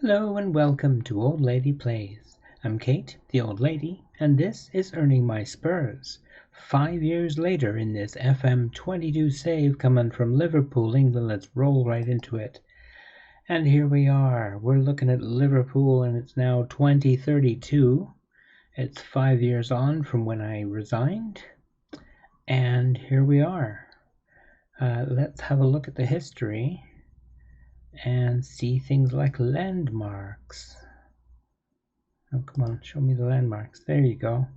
Hello and welcome to Old Lady Plays. I'm Kate, the old lady, and this is Earning My Spurs. 5 years later in this FM 22 save coming from Liverpool, England. Let's roll right into it. And here we are. We're looking at Liverpool and it's now 2032. It's 5 years on from when I resigned. And here we are. Let's have a look at the history and see things like landmarks. Oh, come on, show me the landmarks. There you go.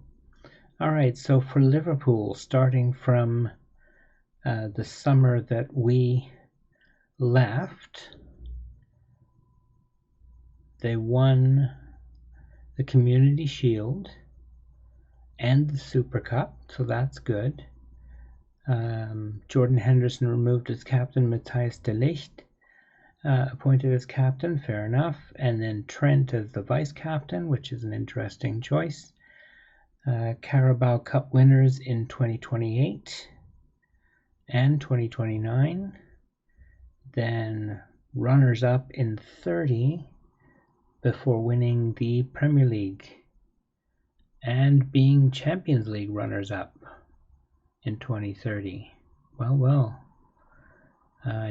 All right, so for Liverpool, starting from the summer that we left, they won the Community Shield and the Super Cup, so that's good. Jordan Henderson removed as captain, Matthias de Ligt appointed as captain, fair enough, and then Trent as the vice captain, which is an interesting choice. Carabao Cup winners in 2028 and 2029, then runners-up in 30 before winning the Premier League and being Champions League runners-up in 2030. Well.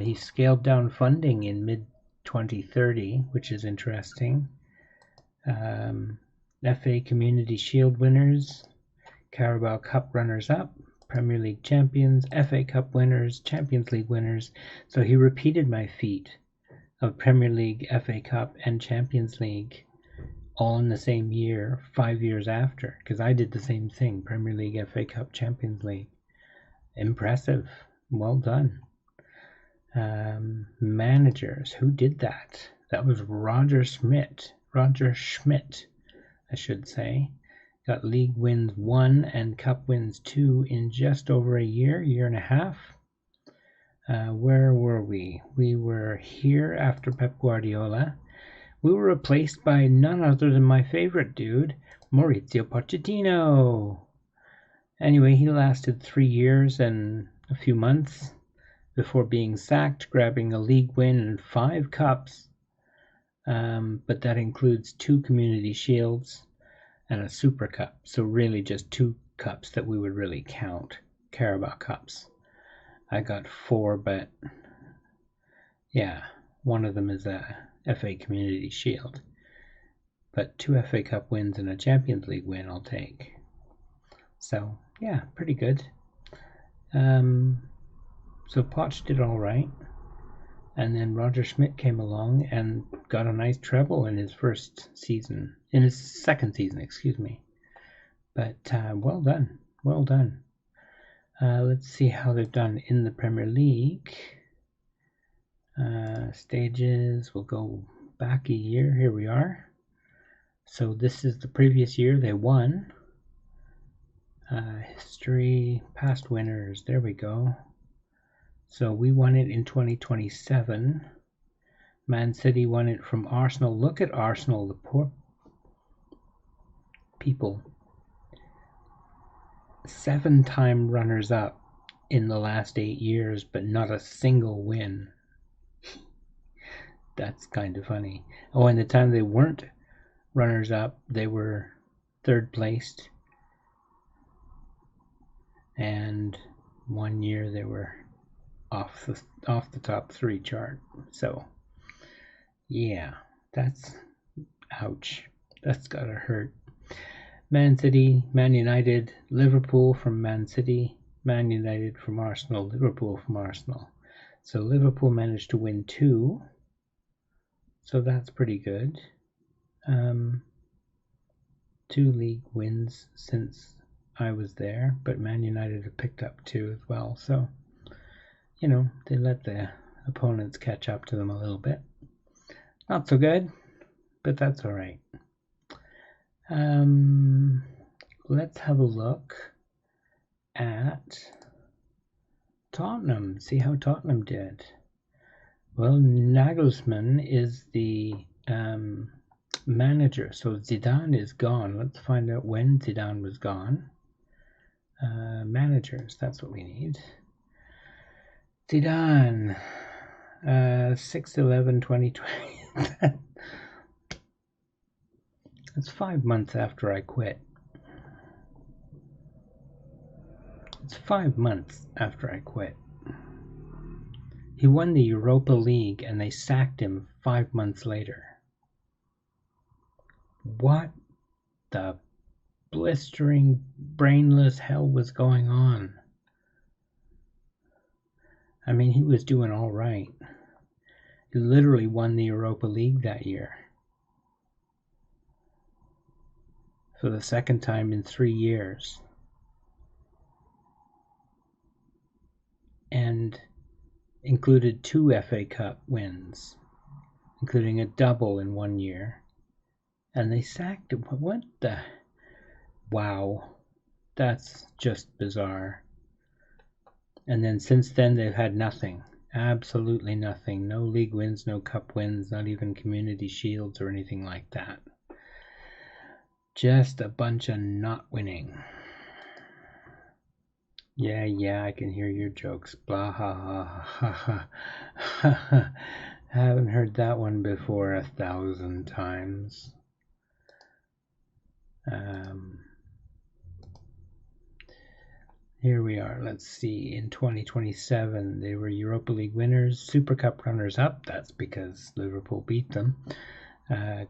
He scaled down funding in mid-2030, which is interesting. FA Community Shield winners, Carabao Cup runners-up, Premier League champions, FA Cup winners, Champions League winners. So he repeated my feat of Premier League, FA Cup, and Champions League all in the same year, 5 years after, because I did the same thing, Premier League, FA Cup, Champions League. Impressive. Well done. Managers, who did that? That was Roger Schmidt, I should say. Got league wins 1 and cup wins 2 in just over a year and a half. Where were we? We were here after Pep Guardiola. We were replaced by none other than my favorite dude, Maurizio Pochettino. Anyway, he lasted 3 years and a few months before being sacked, grabbing a league win and 5 cups, but that includes 2 Community Shields and a Super Cup, so really just 2 cups that we would really count, Carabao Cups. I got 4, but yeah, one of them is a FA Community Shield, but 2 FA Cup wins and a Champions League win I'll take. So yeah, pretty good. So Poch did all right, and then Roger Schmidt came along and got a nice treble in his second season, excuse me. But well done. Let's see how they've done in the Premier League. Stages, we'll go back a year. Here we are. So this is the previous year they won. History, past winners, there we go. So we won it in 2027. Man City won it from Arsenal. Look at Arsenal, the poor people. 7-time runners-up in the last 8 years, but not a single win. That's kind of funny. Oh, and the time they weren't runners-up, they were third placed. And 1 year they were off the top 3 chart. So yeah, that's ouch. That's gotta hurt. Man City, Man United, Liverpool from Man City, Man United from Arsenal, Liverpool from Arsenal. So Liverpool managed to win 2, so that's pretty good. 2 league wins since I was there, but Man United have picked up 2 as well, so you know, they let the opponents catch up to them a little bit. Not so good, but that's all right. Let's have a look at Tottenham, see how Tottenham did. Well, Nagelsmann is the manager, so Zidane is gone. Let's find out when Zidane was gone. Managers, that's what we need. Zidane, 6/11/2020. It's 5 months after I quit. It's 5 months after I quit. He won the Europa League and they sacked him 5 months later. What the blistering, brainless hell was going on? I mean, he was doing all right. He literally won the Europa League that year. For the second time in 3 years. And included 2 FA Cup wins, including a double in 1 year. And they sacked him. What the? Wow. That's just bizarre. And then since then they've had nothing. Absolutely nothing. No league wins, no cup wins, not even community shields or anything like that. Just a bunch of not winning. Yeah, I can hear your jokes. Blah, ha, ha, ha, ha, ha. Haven't heard that one before 1,000 times. Here we are. Let's see. In 2027, they were Europa League winners, Super Cup runners-up. That's because Liverpool beat them.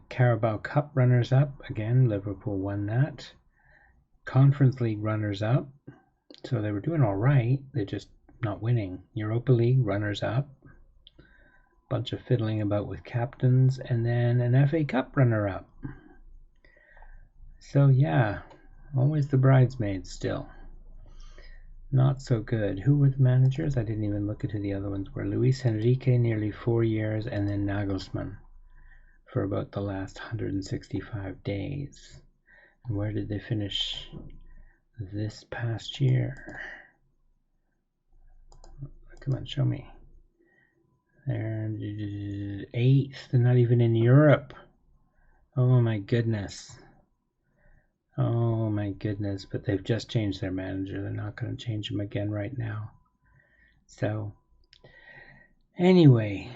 Carabao Cup runners-up. Again, Liverpool won that. Conference League runners-up. So they were doing all right. They're just not winning. Europa League runners-up. Bunch of fiddling about with captains. And then an FA Cup runner-up. So yeah, always the bridesmaids still. Not so good. Who were the managers? I didn't even look at who the other ones were. Luis Enrique, nearly 4 years, and then Nagelsmann for about the last 165 days. And where did they finish this past year? Come on, show me. They're 8th. They're not even in Europe. Oh my goodness. Oh my goodness, but they've just changed their manager. They're not going to change him again right now. So, anyway,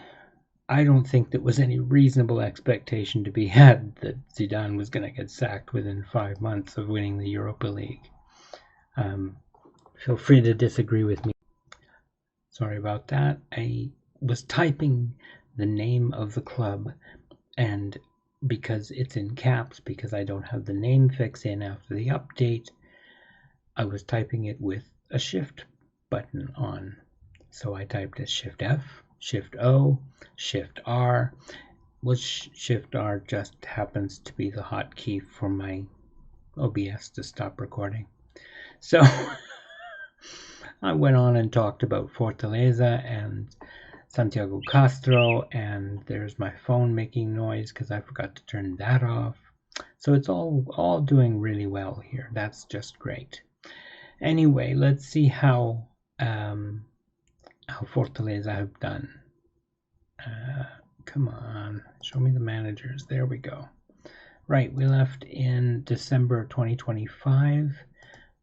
I don't think there was any reasonable expectation to be had that Zidane was going to get sacked within 5 months of winning the Europa League. Feel free to disagree with me. Sorry about that. I was typing the name of the club, and because it's in caps, because I don't have the name fix in after the update, I was typing it with a shift button on. So I typed as Shift F, Shift O, Shift R, which Shift R just happens to be the hotkey for my OBS to stop recording. So I went on and talked about Fortaleza and Santiago Castro, and there's my phone making noise because I forgot to turn that off. So it's all doing really well here. That's just great. Anyway, let's see how Fortaleza have done. Come on, show me the managers. There we go. Right, we left in December 2025.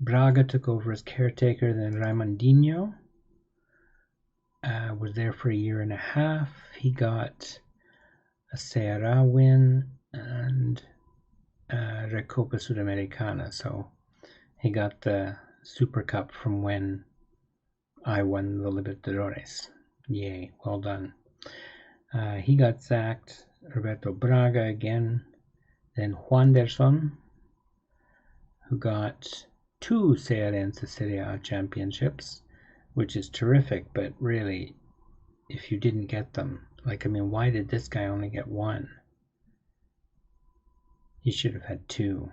Braga took over as caretaker, then Raimundinho was there for a year and a half. He got a Ceará win and Recopa Sudamericana, so he got the Super Cup from when I won the Libertadores. Yay, well done. He got sacked. Roberto Braga again. Then Juanderson, who got 2 Cearense Serie A championships, which is terrific, but really, if you didn't get them, why did this guy only get 1? He should have had 2.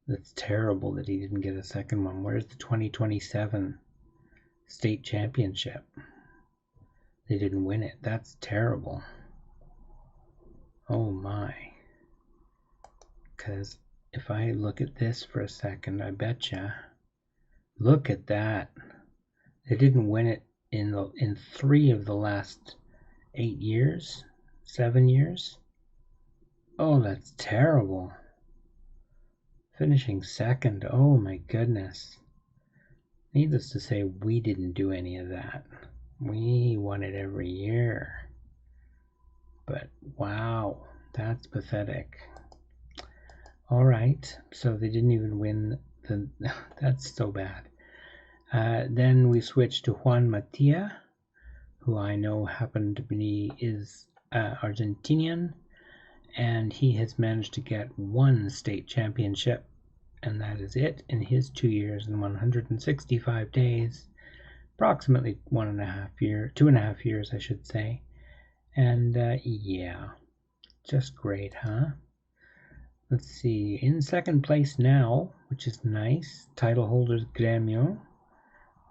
That's terrible that he didn't get a second one. Where's the 2027 state championship? They didn't win it. That's terrible. Oh my. Because if I look at this for a second, I betcha. Look at that. They didn't win it in 3 of the last 8 years, 7 years. Oh, that's terrible. Finishing second. Oh my goodness. Needless to say, we didn't do any of that. We won it every year. But wow, that's pathetic. All right, so they didn't even win the. That's so bad. Then we switched to Juan Matia, who I know happened to be is Argentinian, and he has managed to get one state championship, and that is it in his 2 years and 165 days, approximately 2.5 years, I should say. And yeah, just great, huh? Let's see, in second place now, which is nice, title holders Grêmio.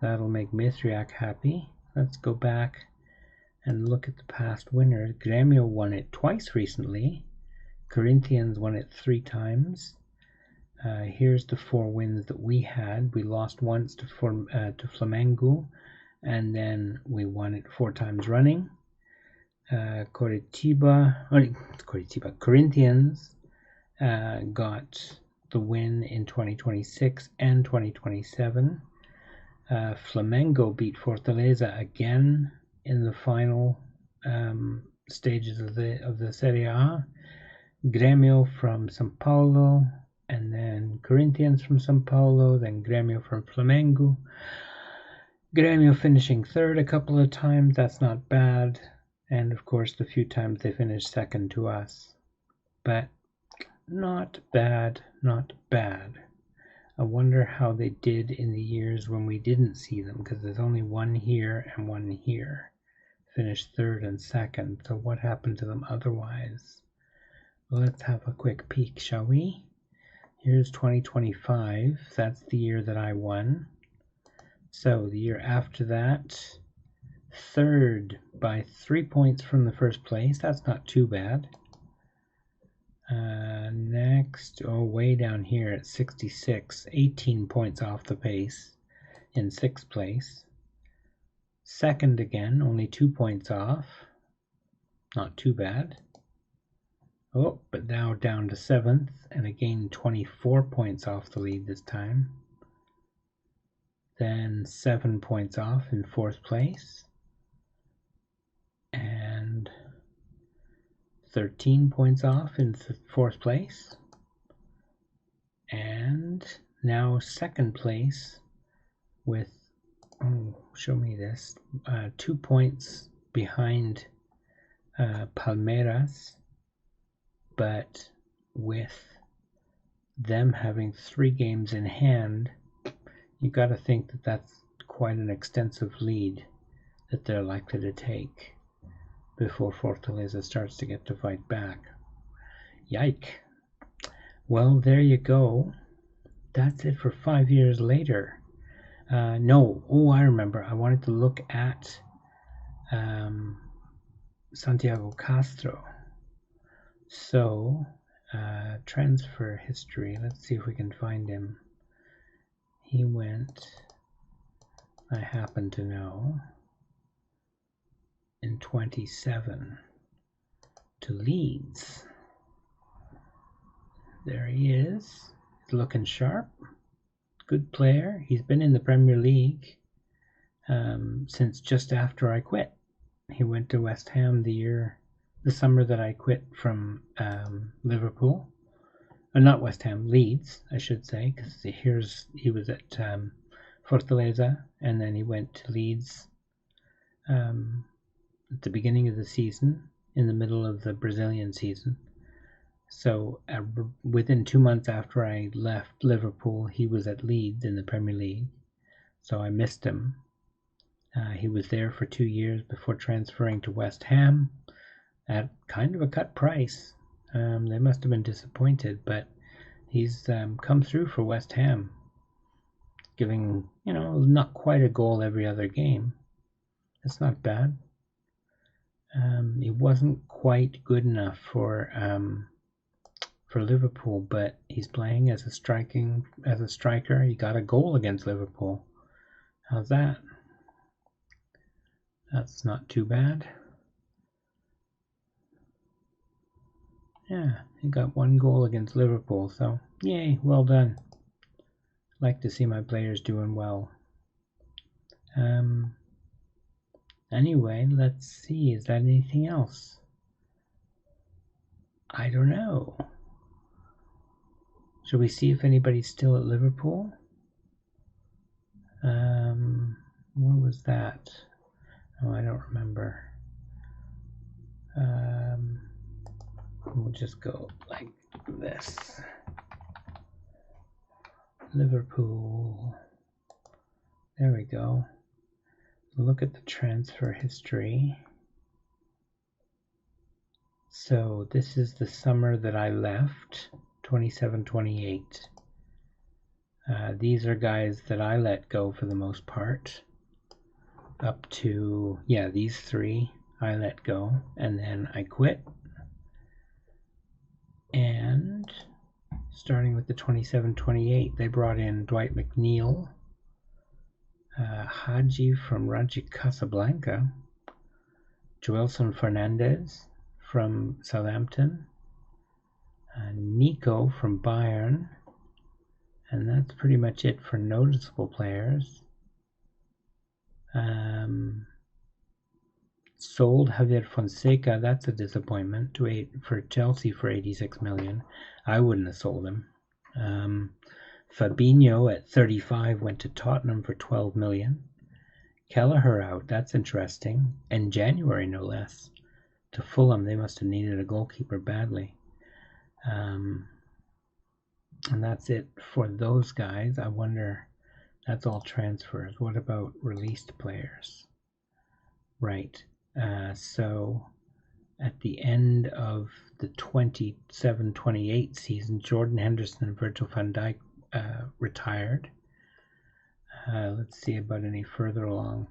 That'll make Mithriak happy. Let's go back and look at the past winners. Grêmio won it twice recently. Corinthians won it 3 times. Here's the 4 wins that we had. We lost once to Flamengo, and then we won it 4 times running. Corinthians got the win in 2026 and 2027. Flamengo beat Fortaleza again in the final stages of the Serie A. Grêmio from São Paulo, and then Corinthians from São Paulo, then Grêmio from Flamengo. Grêmio finishing third a couple of times, that's not bad. And of course the few times they finished second to us. But not bad, not bad. I wonder how they did in the years when we didn't see them, because there's only one here and one here. Finished third and second, so what happened to them otherwise? Let's have a quick peek, shall we? Here's 2025, that's the year that I won. So the year after that, third by 3 points from the first place, that's not too bad. Next, way down here at 66, 18 points off the pace in 6th place. Second again, only 2 points off, not too bad. But now down to 7th, and again 24 points off the lead this time. Then 7 points off in 4th place. And 13 points off in 4th place. And now 2nd place with, show me this, 2 points behind Palmeiras. But with them having 3 games in hand, you got to think that that's quite an extensive lead that they're likely to take before Fortaleza starts to get to fight back. Yike. Well, there you go. That's it for 5 years later. I remember. I wanted to look at Santiago Castro. So, transfer history. Let's see if we can find him. He went, I happen to know, in 27 to Leeds. There he is. He's looking sharp. Good player. He's been in the Premier League since just after I quit. He went to West Ham the summer that I quit from Liverpool. Not West Ham, Leeds, I should say, because he was at Fortaleza, and then he went to Leeds at the beginning of the season, in the middle of the Brazilian season. So within 2 months after I left Liverpool, he was at Leeds in the Premier League. So I missed him. He was there for 2 years before transferring to West Ham at kind of a cut price. They must have been disappointed, but he's come through for West Ham, giving, not quite a goal every other game. That's not bad. He wasn't quite good enough for Liverpool, but he's playing as a striker. He got a goal against Liverpool. How's that? That's not too bad. Yeah, he got 1 goal against Liverpool, so yay, well done. Like to see my players doing well. Anyway, let's see, is that anything else? I don't know. Shall we see if anybody's still at Liverpool? What was that? Oh, I don't remember. We'll just go like this. Liverpool. There we go. Look at the transfer history. So this is the summer that I left, 27-28. These are guys that I let go for the most part. Up to, yeah, these three I let go, and then I quit. And starting with the 27-28, they brought in Dwight McNeil, Haji from Raja Casablanca, Joelson Fernandez from Southampton, Nico from Bayern, and that's pretty much it for noticeable players. Sold Javier Fonseca, that's a disappointment, for Chelsea for 86 million. I wouldn't have sold him. Fabinho at 35 went to Tottenham for 12 million. Kelleher out, that's interesting. In January, no less. To Fulham, they must have needed a goalkeeper badly. And that's it for those guys. I wonder, that's all transfers. What about released players? Right. So at the end of the 27-28 season, Jordan Henderson and Virgil van Dijk retired. Let's see about any further along.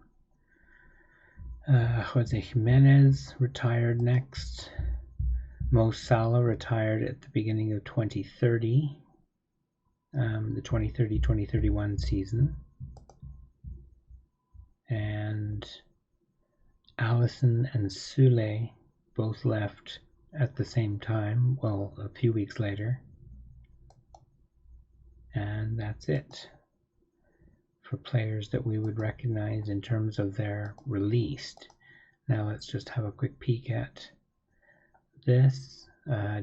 Jose Jimenez retired next. Mo Salah retired at the beginning of 2030, the 2030-2031 season. And Allison and Sule both left at the same time, well, a few weeks later. And that's it for players that we would recognize in terms of their released. Now let's just have a quick peek at this.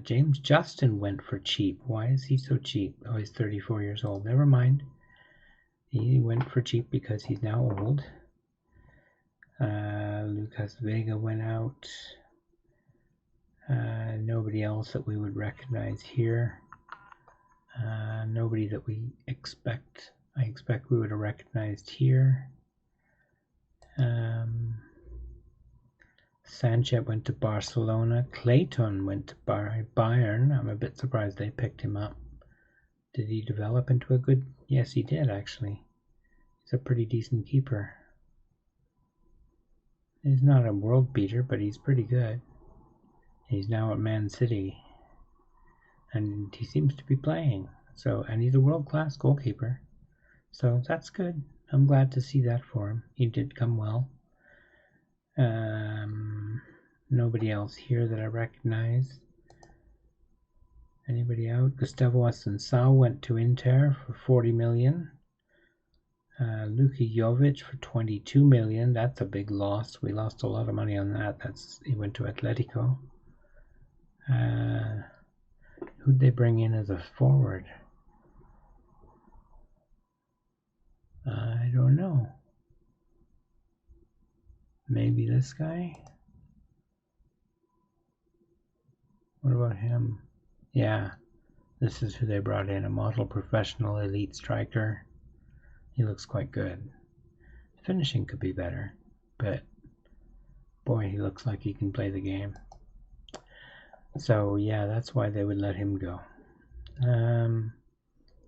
James Justin went for cheap. Why is he so cheap? Oh, he's 34 years old. Never mind. He went for cheap because he's now old. Lucas Vega went out. Nobody else that we would recognize here. Nobody that I expect we would have recognized here. Sanchez went to Barcelona. Clayton went to Bayern. I'm a bit surprised they picked him up. Did he develop into a good? Yes, he did actually. He's a pretty decent keeper. He's not a world beater, but he's pretty good. He's now at Man City, and he seems to be playing. So, and he's a world-class goalkeeper. So that's good. I'm glad to see that for him. He did come well. Nobody else here that I recognize. Anybody out? Gustavo Assunção went to Inter for 40 million. Luka Jovic for 22 million. That's a big loss. We lost a lot of money on that. He went to Atletico. Who'd they bring in as a forward? I don't know. Maybe this guy? What about him? Yeah, this is who they brought in, a model professional elite striker. He looks quite good. Finishing could be better, but boy, he looks like he can play the game. So yeah, that's why they would let him go.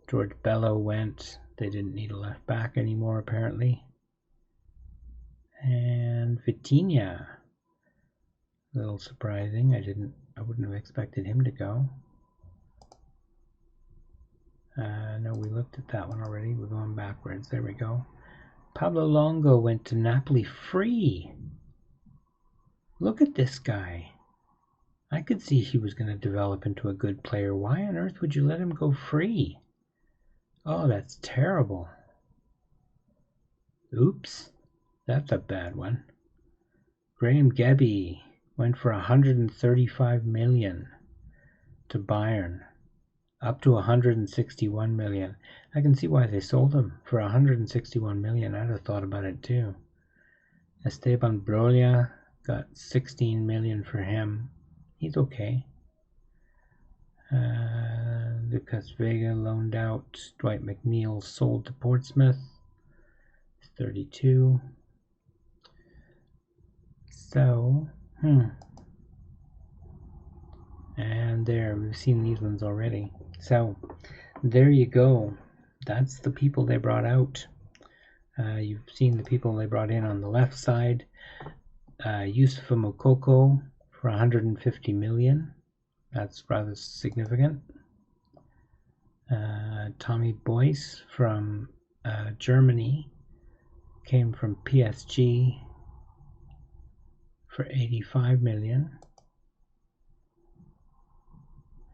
George Bello went. They didn't need a left back anymore, apparently. And Vitinha, a little surprising. I wouldn't have expected him to go. No, we looked at that one already. We're going backwards. There we go. Pablo Longo went to Napoli free. Look at this guy. I could see he was going to develop into a good player. Why on earth would you let him go free? Oh, that's terrible. Oops. That's a bad one. Graham Gebby went for 135 million to Bayern. up to 161 million. I can see why they sold him for 161 million. I'd have thought about it too. Esteban Brolia got 16 million for him. He's okay. Lucas Vega loaned out. Dwight McNeil sold to Portsmouth. 32. So, and there, we've seen these ones already. So, there you go. That's the people they brought out. You've seen the people they brought in on the left side. Yusufa Mokoko for 150 million. That's rather significant. Tommy Boyce from Germany came from PSG for 85 million.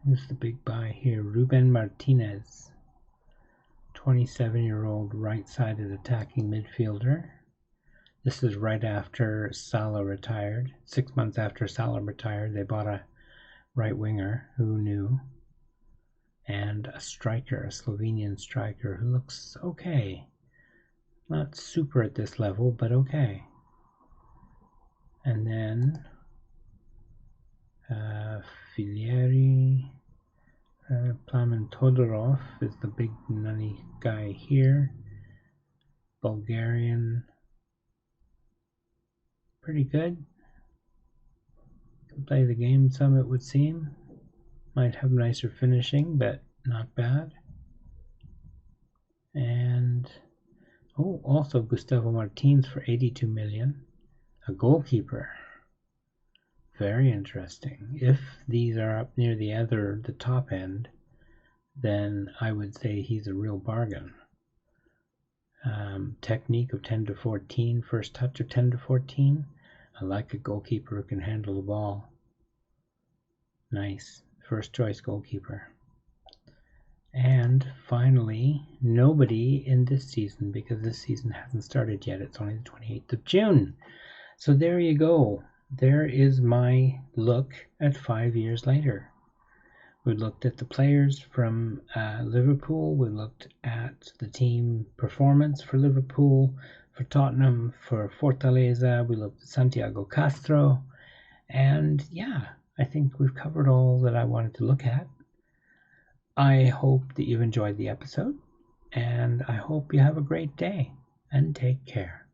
Who's the big buy here? Ruben Martinez, 27-year-old right-sided attacking midfielder. This is right after Salah retired. 6 months after Salah retired, they bought a right winger. Who knew? And a striker, a Slovenian striker who looks okay. Not super at this level, but okay. And then Filieri, Plamen Todorov is the big nutty guy here. Bulgarian, pretty good. Can play the game some, it would seem. Might have nicer finishing, but not bad. And also Gustavo Martins for 82 million. A goalkeeper. Very interesting. If these are up near the top end, then I would say he's a real bargain. Technique of 10 to 14, first touch of 10 to 14. I like a goalkeeper who can handle the ball. Nice. First choice goalkeeper. And finally, nobody in this season, because this season hasn't started yet. It's only the 28th of June. So there you go. There is my look at 5 years later. We looked at the players from Liverpool. We looked at the team performance for Liverpool, for Tottenham, for Fortaleza. We looked at Santiago Castro. And yeah, I think we've covered all that I wanted to look at. I hope that you've enjoyed the episode, and I hope you have a great day, and take care.